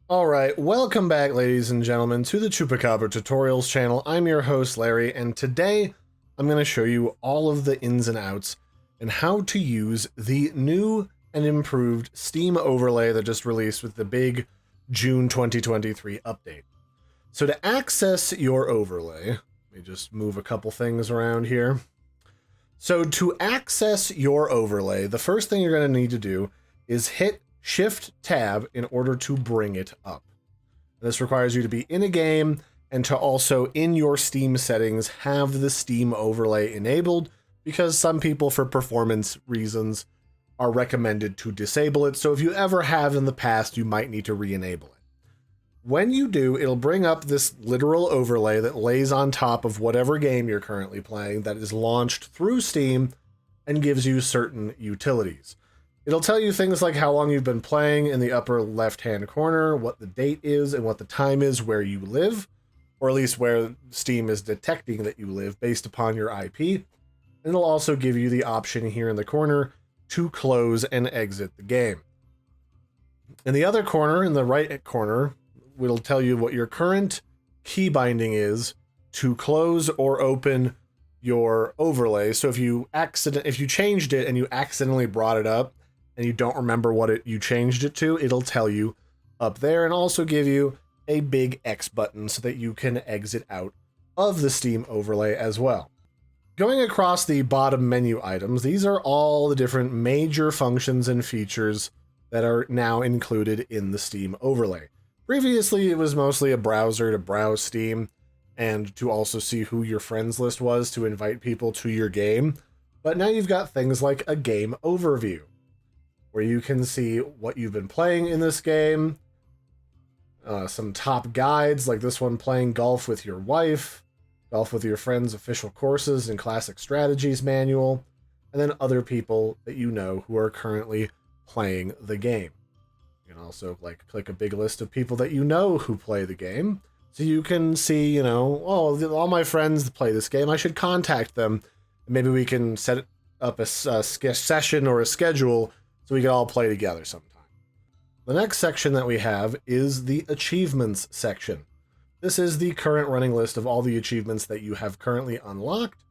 Alright, welcome back ladies and gentlemen to the Chupacabra tutorials channel. I'm your host Larry, and today I'm going to show you all of the ins and outs and how to use the new and improved Steam overlay that just released with the big June 2023 update. So to access your overlay, let me just move a couple things around here. So to access your overlay, the first thing you're going to need to do is hit Shift Tab in order to bring it up. This requires you to be in a game and to also in your Steam settings have the Steam overlay enabled, because some people for performance reasons are recommended to disable it. So if you ever have in the past, you might need to re-enable it. When you do, it'll bring up this literal overlay that lays on top of whatever game you're currently playing that is launched through Steam and gives you certain utilities. It'll tell you things like how long you've been playing in the upper left-hand corner, what the date is and what the time is where you live, or at least where Steam is detecting that you live based upon your IP. And it'll also give you the option here in the corner to close and exit the game. In the other corner, in the right corner, it'll tell you what your current key binding is to close or open your overlay. So if you changed it and you accidentally brought it up, and you don't remember what you changed it to, it'll tell you up there and also give you a big X button so that you can exit out of the Steam overlay as well. Going across the bottom menu items, these are all the different major functions and features that are now included in the Steam overlay. Previously, it was mostly a browser to browse Steam and to also see who your friends list was to invite people to your game. But now you've got things like a game overview, where you can see what you've been playing in this game, some top guides like this one, playing golf with your wife, golf with your friends, official courses and classic strategies manual, and then other people that you know who are currently playing the game. You can also click a big list of people that you know who play the game, so you can see, oh, all my friends play this game, I should contact them, and maybe we can set up a session or a schedule so we can all play together sometime. The next section that we have is the achievements section. This is the current running list of all the achievements that you have currently unlocked,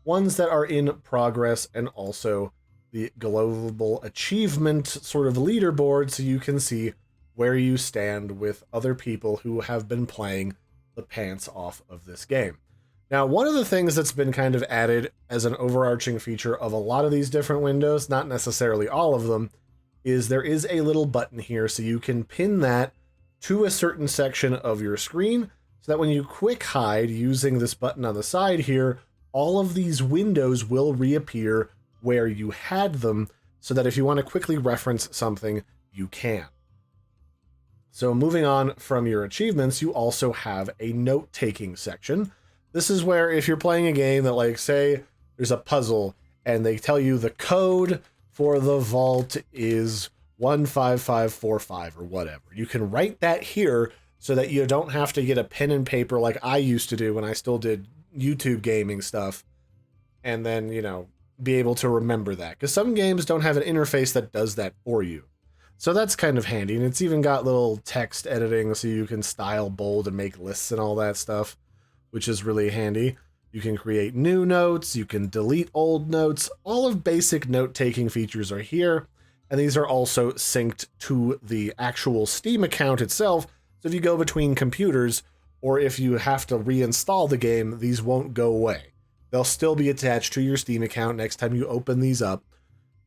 ones that are in progress, and also the global achievement sort of leaderboard so you can see where you stand with other people who have been playing the pants off of this game. Now, one of the things that's been kind of added as an overarching feature of a lot of these different windows, not necessarily all of them, is there is a little button here so you can pin that to a certain section of your screen so that when you quick hide using this button on the side here, all of these windows will reappear where you had them so that if you want to quickly reference something, you can. So moving on from your achievements, you also have a note-taking section. This is where if you're playing a game that, like, say there's a puzzle and they tell you the code for the vault is 15545 or whatever, you can write that here so that you don't have to get a pen and paper like I used to do when I still did YouTube gaming stuff, and then, be able to remember that. Because some games don't have an interface that does that for you. So that's kind of handy, and it's even got little text editing so you can style bold and make lists and all that stuff, which is really handy. You can create new notes, you can delete old notes, all of basic note-taking features are here, and these are also synced to the actual Steam account itself, so if you go between computers, or if you have to reinstall the game, these won't go away. They'll still be attached to your Steam account next time you open these up.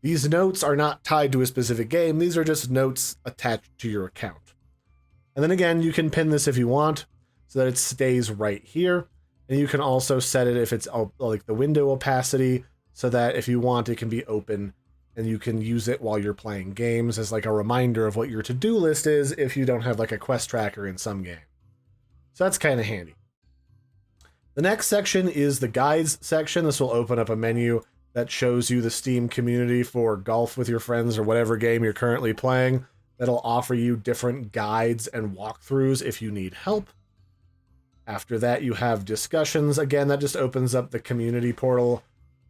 These notes are not tied to a specific game, these are just notes attached to your account. And then again, you can pin this if you want, so that it stays right here. And you can also set it if it's like the window opacity, so that if you want, it can be open and you can use it while you're playing games as like a reminder of what your to-do list is if you don't have like a quest tracker in some game. So that's kind of handy. The next section is the guides section. This will open up a menu that shows you the Steam community for golf with your friends or whatever game you're currently playing. That'll offer you different guides and walkthroughs if you need help. After that, you have discussions. Again, that just opens up the community portal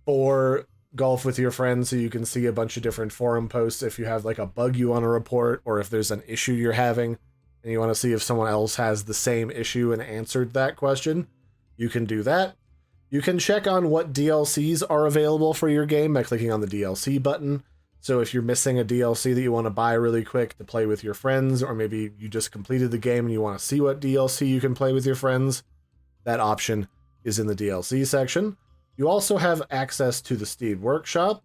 for golf with your friends so you can see a bunch of different forum posts if you have like a bug you want to report or if there's an issue you're having. and you want to see if someone else has the same issue and answered that question, you can do that. You can check on what DLCs are available for your game by clicking on the DLC button. So if you're missing a DLC that you want to buy really quick to play with your friends, or maybe you just completed the game and you want to see what DLC you can play with your friends, that option is in the DLC section. You also have access to the Steam Workshop.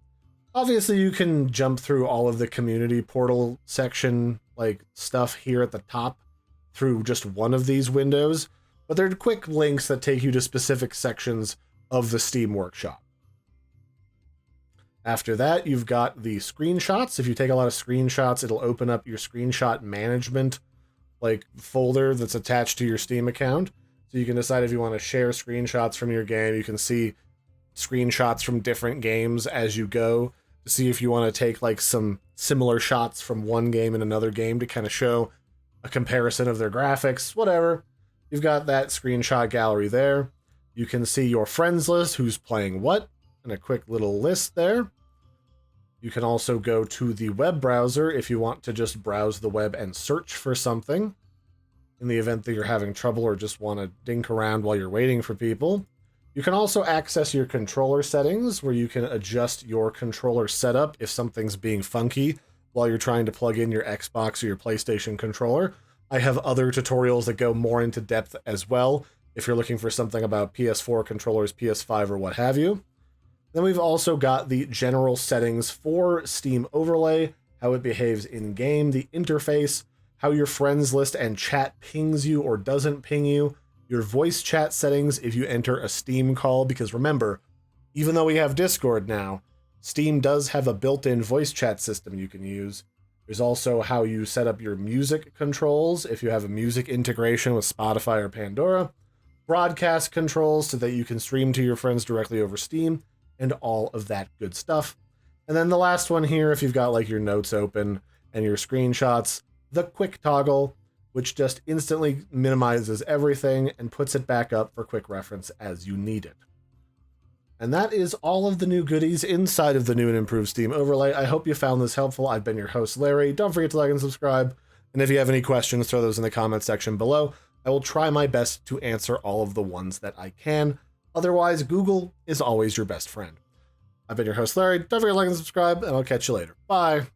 Obviously, you can jump through all of the community portal section like stuff here at the top through just one of these windows, but they're quick links that take you to specific sections of the Steam Workshop. After that, you've got the screenshots. If you take a lot of screenshots, it'll open up your screenshot management folder that's attached to your Steam account. So you can decide if you want to share screenshots from your game. You can see screenshots from different games as you go to see if you want to take some similar shots from one game and another game to kind of show a comparison of their graphics, whatever. You've got that screenshot gallery there. You can see your friends list, who's playing what, and a quick little list there. You can also go to the web browser if you want to just browse the web and search for something in the event that you're having trouble or just want to dink around while you're waiting for people. You can also access your controller settings where you can adjust your controller setup if something's being funky while you're trying to plug in your Xbox or your PlayStation controller. I have other tutorials that go more into depth as well if you're looking for something about PS4 controllers, PS5, or what have you. Then we've also got the general settings for Steam Overlay, how it behaves in-game, the interface, how your friends list and chat pings you or doesn't ping you, your voice chat settings if you enter a Steam call, because remember, even though we have Discord now, Steam does have a built-in voice chat system you can use. There's also how you set up your music controls if you have a music integration with Spotify or Pandora, broadcast controls so that you can stream to your friends directly over Steam, and all of that good stuff. And then the last one here, if you've got your notes open and your screenshots, the quick toggle, which just instantly minimizes everything and puts it back up for quick reference as you need it. And that is all of the new goodies inside of the new and improved Steam Overlay. I hope you found this helpful. I've been your host, Larry. Don't forget to like and subscribe. And if you have any questions, throw those in the comment section below. I will try my best to answer all of the ones that I can. Otherwise, Google is always your best friend. I've been your host, Larry. Don't forget to like and subscribe, and I'll catch you later. Bye.